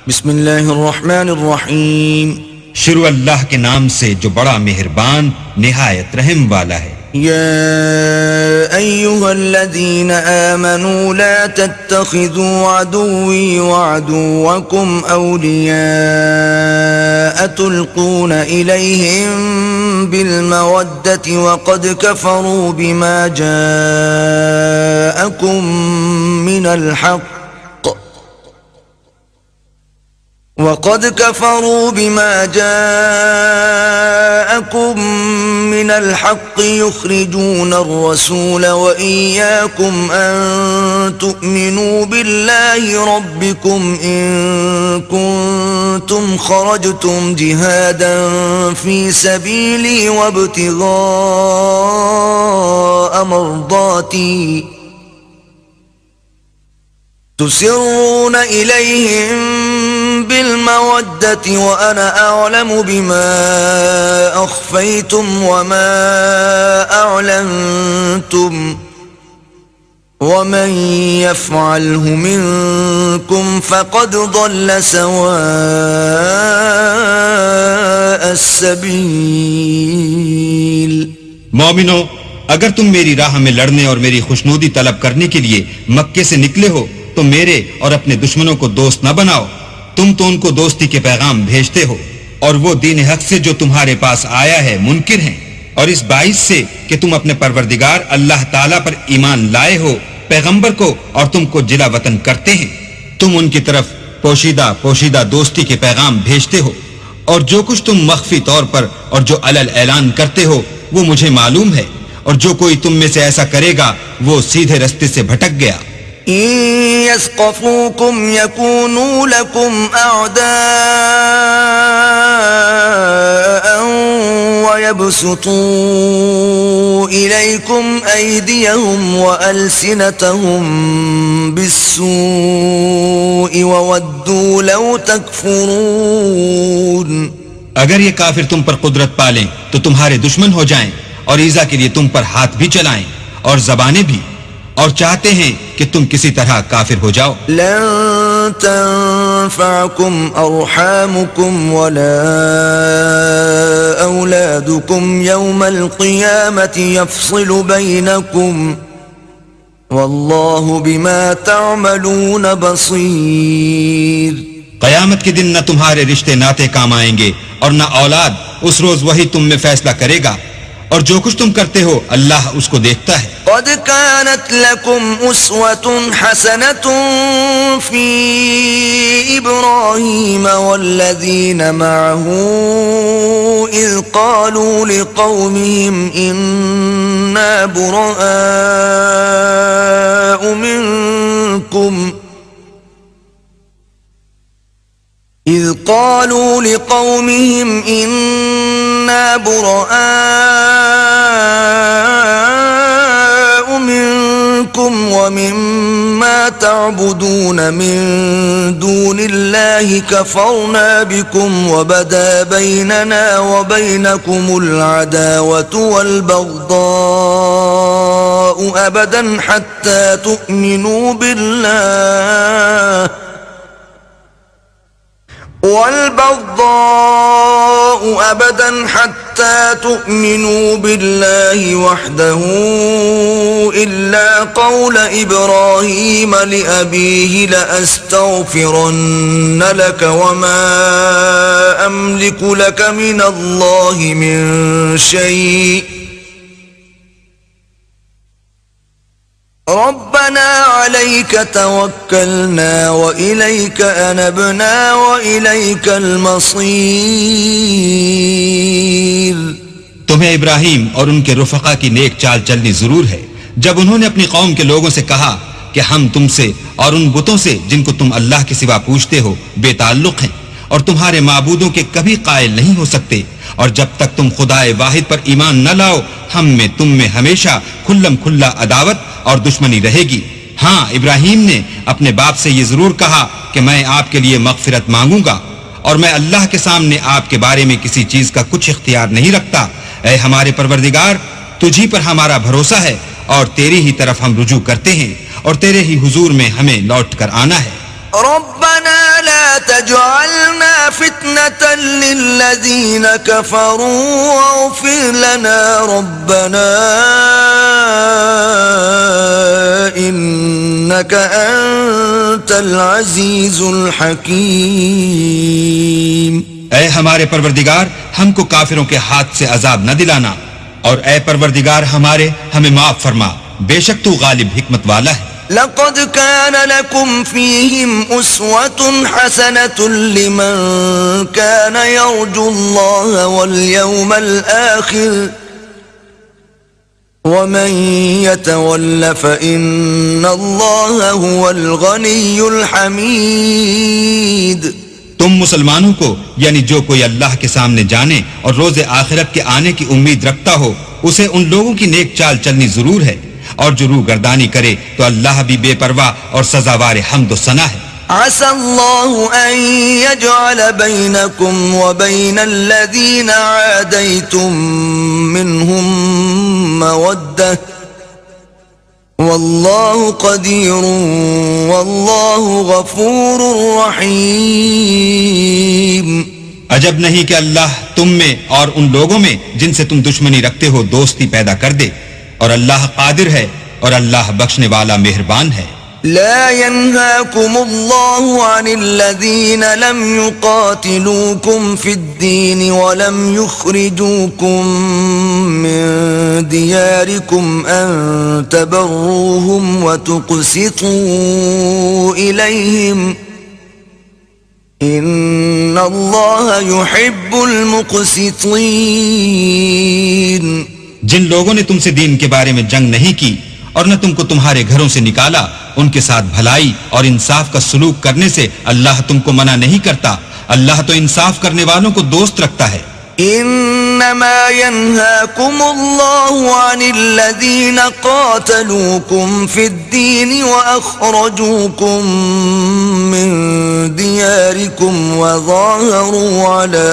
بسم اللہ الرحمن الرحیم. شروع اللہ کے نام سے جو بڑا مہربان نہایت رحم والا ہے. يا أيها الذين آمنوا لا تتخذوا عدوي وعدوكم أولياء تلقون إليهم بالمودة وقد كفروا بما جاءكم من الحق يخرجون الرسول وإياكم أن تؤمنوا بالله ربكم إن كنتم خرجتم جهادا في سبيلي وابتغاء مرضاتي تسرون إليهم بالمودة وأنا أعلم بما أخفيتم وما أعلنتم ومن يفعله منكم فقد ضل سواء السبيل. مومنو، اگر تم میری راہ میں لڑنے اور میری خوشنودی طلب کرنے کے لیے مکے سے نکلے ہو تو میرے اور اپنے دشمنوں کو دوست نہ بناؤ. تم تو ان کو دوستی کے پیغام بھیجتے ہو اور وہ دین حق سے جو تمہارے پاس آیا ہے منکر ہیں، اور اس باعث سے کہ تم اپنے پروردگار اللہ تعالیٰ پر ایمان لائے ہو، پیغمبر کو اور تم کو جلا وطن کرتے ہیں. تم ان کی طرف پوشیدہ دوستی کے پیغام بھیجتے ہو، اور جو کچھ تم مخفی طور پر اور جو علل اعلان کرتے ہو وہ مجھے معلوم ہے، اور جو کوئی تم میں سے ایسا کرے گا وہ سیدھے رستے سے بھٹک گیا. إن يثقفوكم يكونوا لكم أعداء ويبسطوا إليكم أيديهم وألسنتهم بالسوء وودوا لو تكفرون. اگر یہ کافر تم پر قدرت پالیں تو تمہارے دشمن ہو جائیں اور ایذا کے لیے تم پر ہاتھ بھی چلائیں اور زبانیں بھی، اور چاہتے ہیں کہ تم کسی طرح کافر ہو جاؤ. لن تنفعكم أرحامكم ولا أولادكم يوم القيامة يفصل بينكم والله بما تعملون بصير. قیامت کے دن نہ تمہارے رشتے ناتے کام آئیں گے اور نہ اولاد. اس روز وہی تم میں فیصلہ کرے گا، اور جو کچھ تم کرتے ہو اللہ اس کو دیکھتا ہے. قد كانت لكم أسوة حسنة في إبراهيم والذين معه إذ قالوا لقومهم إنا براء منكم ومما تعبدون من دون الله كفرنا بكم وبدا بيننا وبينكم العداوة والبغضاء أبدا حتى تؤمنوا بالله وحده إلا قول إبراهيم لأبيه لأستغفرن لك وما أملك لك من الله من شيء ربنا عليك توكلنا وإليك أنبنا وإليك المصير. تمہیں ابراہیم اور ان کے رفقا کی نیک چال چلنی ضرور ہے جب انہوں نے اپنی قوم کے لوگوں سے کہا کہ ہم تم سے اور ان بتوں سے جن کو تم اللہ کے سوا پوجتے ہو بے تعلق ہیں اور تمہارے معبودوں کے کبھی قائل نہیں ہو سکتے، اور جب تک تم خدائے واحد پر ایمان نہ لاؤ ہم میں تم میں ہمیشہ کھلم کھلا عداوت اور دشمنی رہے گی. ہاں، ابراہیم نے اپنے باپ سے یہ ضرور کہا کہ میں آپ کے لیے مغفرت مانگوں گا، اور میں اللہ کے سامنے آپ کے بارے میں کسی چیز کا کچھ اختیار نہیں رکھتا. اے ہمارے پروردگار، تجھی پر ہمارا بھروسہ ہے اور تیری ہی طرف ہم رجوع کرتے ہیں، اور تیرے ہی حضور میں ہمیں لوٹ کر آنا ہے. ربنا لا تجعلنا فتنة للذين كفروا واغفر لنا ربنا إنك أنت العزيز الحكيم. اے ہمارے پروردگار، ہم کو کافروں کے ہاتھ سے عذاب نہ دلانا، اور اے پروردگار ہمارے، ہمیں معاف فرما، بے شک تو غالب حکمت والا ہے. لقد كان لكم فيهم أسوة حسنة لمن كان يرجو الله واليوم الآخر ومن يتول فإن الله هو الغني الحميد. تم مسلمانوں کو، یعنی جو کوئی اللہ کے سامنے جانے اور روز آخرت کے آنے کی امید رکھتا ہو، اسے ان لوگوں کی نیک چال چلنی ضرور ہے، اور جو روح گردانی کرے تو اللہ بھی بے پرواہ اور سزاوار حمد و ثنا ہے. عسى الله أن يجعل بينكم وبين الذين عاديتم منهم مودة والله قدير والله غفور رحيم. عجب نہیں کہ اللہ تم میں اور ان لوگوں میں جن سے تم دشمنی رکھتے ہو دوستی پیدا کر دے، اور اللہ قادر ہے اور اللہ بخشنے والا مہربان ہے. لا ينهاكم الله عن الذين لم يقاتلوكم في الدين ولم يخرجوكم من دياركم أن تبروهم وتقسطوا إليهم إن الله يحب المقسطين. جن لوگوں نے تم سے دین کے بارے میں جنگ نہیں کی اور نہ تم کو تمہارے گھروں سے نکالا، ان کے ساتھ بھلائی اور انصاف کا سلوک کرنے سے اللہ تم کو منع نہیں کرتا. اللہ تو انصاف کرنے والوں کو دوست رکھتا ہے. انما ينهاكم الله عن الذين قاتلوكم في الدين واخرجوكم من دياركم وظاهروا على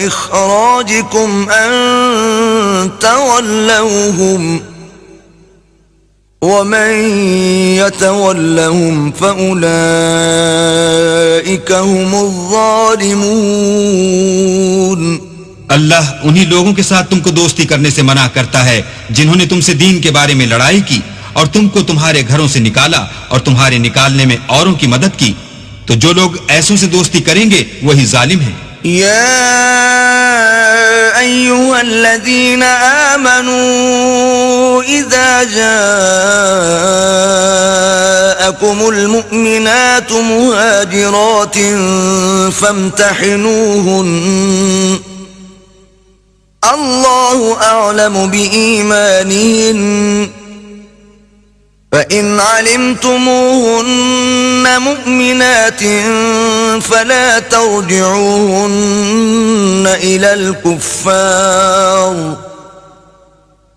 اخراجكم ان تولوهم ومن يتولهم فأولئك هم الظالمون. اللہ انہی لوگوں کے ساتھ تم کو دوستی کرنے سے منع کرتا ہے جنہوں نے تم سے دین کے بارے میں لڑائی کی اور تم کو تمہارے گھروں سے نکالا اور تمہارے نکالنے میں اوروں کی مدد کی، تو جو لوگ ایسوں سے دوستی کریں گے وہی ظالم ہیں. يا أيها الذين آمنوا إذا جاءكم المؤمنات مهاجرات فامتحنوهن الله أعلم بإيمانهن فإن علمتموهن مؤمنات فلا ترجعوهن إلى الكفار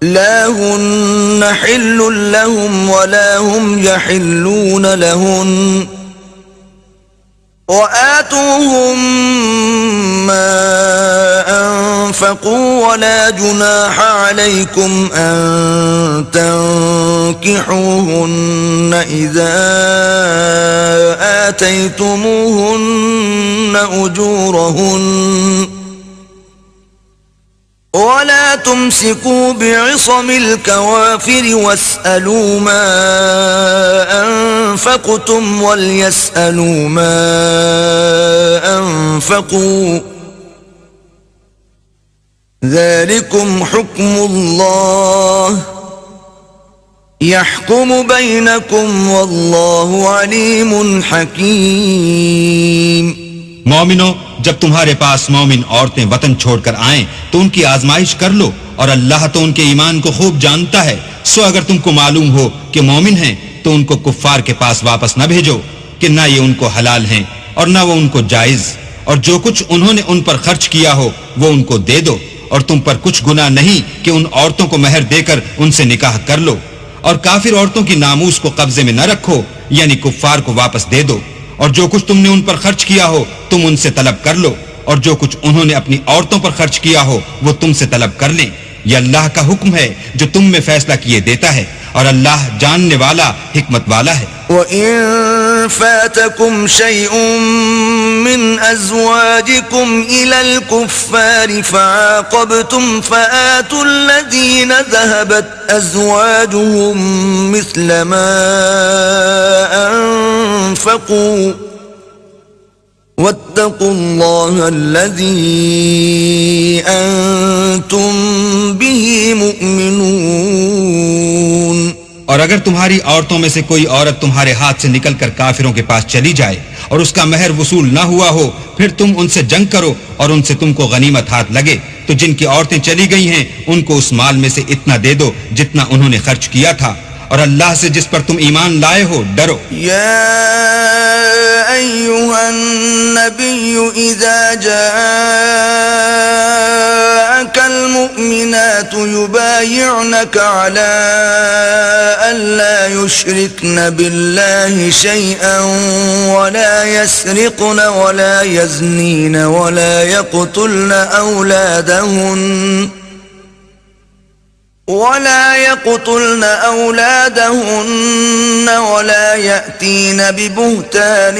لا هن حل لهم ولا هم يحلون لهن وآتوهم ما أنفقوا ولا جناح عليكم أن تنكحوهن إذا آتيتموهن أجورهن ولا تمسكوا بعصم الكوافر واسألوا ما أنفقتم وليسألوا ما أنفقوا ذلكم حكم الله يحكم بينكم والله عليم حكيم. مومنو، جب تمہارے پاس مومن عورتیں وطن چھوڑ کر آئیں تو ان کی آزمائش کر لو، اور اللہ تو ان کے ایمان کو خوب جانتا ہے. سو اگر تم کو معلوم ہو کہ مومن ہیں تو ان کو کفار کے پاس واپس نہ بھیجو کہ نہ یہ ان کو حلال ہیں اور نہ وہ ان کو جائز، اور جو کچھ انہوں نے ان پر خرچ کیا ہو وہ ان کو دے دو، اور تم پر کچھ گناہ نہیں کہ ان عورتوں کو مہر دے کر ان سے نکاح کر لو. اور کافر عورتوں کی ناموس کو قبضے میں نہ رکھو، یعنی کفار کو واپس دے دو، اور جو کچھ تم نے ان پر خرچ کیا ہو تم ان سے طلب کر لو، اور جو کچھ انہوں نے اپنی عورتوں پر خرچ کیا ہو وہ تم سے طلب کر لیں. یہ اللہ کا حکم ہے جو تم میں فیصلہ کیے دیتا ہے، اور اللہ جاننے والا حکمت والا ہے. وَإِن فَاتَكُمْ شَيْءٌ مِّنْ أَزْوَاجِكُمْ إِلَى الْكُفَّارِ فَعَاقَبْتُمْ فَآتُوا الَّذِينَ ذَهَبَتْ أَزْوَاجُهُمْ مِثْلَ مَا أَنفَقُوا وَاتَّقُوا اللَّهَ الَّذِي أَنْتُمْ بِهِ مُؤْمِنُونَ۔ اور اگر تمہاری عورتوں میں سے کوئی عورت تمہارے ہاتھ سے نکل کر کافروں کے پاس چلی جائے اور اس کا مہر وصول نہ ہوا ہو، پھر تم ان سے جنگ کرو اور ان سے تم کو غنیمت ہاتھ لگے، تو جن کی عورتیں چلی گئی ہیں ان کو اس مال میں سے اتنا دے دو جتنا انہوں نے خرچ کیا تھا، اور اللہ سے جس پر تم ایمان لائے ہو ڈرو۔ یا ایھا النبی اذا جاءک المؤمنات یبایعنک علی ألا يشركن بالله شيئا ولا يسرقن ولا يزنين ولا يقتلن أولادهن ولا يأتين ببهتان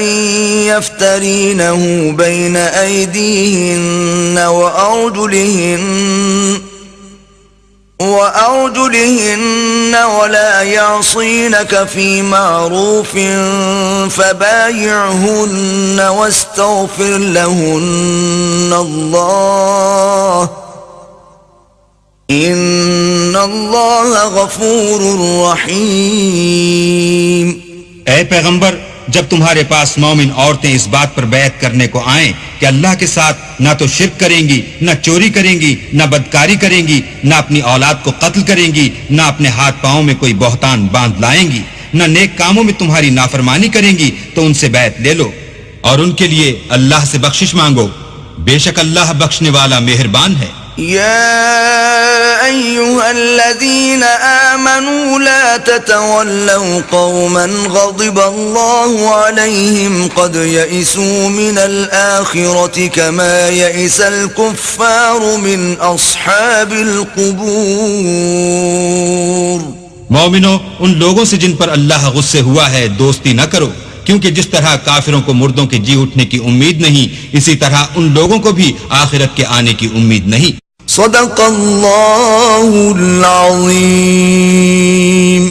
يفترينه بين أيديهن وأرجلهن ولا يعصينك في معروف فبايعهن واستغفر لهن الله إن الله غفور رحيم۔ اے پیغمبر، جب تمہارے پاس مومن عورتیں اس بات پر بیعت کرنے کو آئیں کہ اللہ کے ساتھ نہ تو شرک کریں گی، نہ چوری کریں گی، نہ بدکاری کریں گی، نہ اپنی اولاد کو قتل کریں گی، نہ اپنے ہاتھ پاؤں میں کوئی بہتان باندھ لائیں گی، نہ نیک کاموں میں تمہاری نافرمانی کریں گی، تو ان سے بیعت لے لو اور ان کے لیے اللہ سے بخشش مانگو، بے شک اللہ بخشنے والا مہربان ہے۔ يا أيها الذين آمنوا لا تتولوا قوما غضب الله عليهم قد يئسوا من الآخرة كما يئس الكفار من أصحاب القبور۔ مومنو، ان لوگوں سے جن پر اللہ غصے ہوا ہے دوستی نہ کرو، کیونکہ جس طرح کافروں کو مردوں کے جی اٹھنے کی امید نہیں، اسی طرح ان لوگوں کو بھی آخرت کے آنے کی امید نہیں۔ صدق اللہ العظیم۔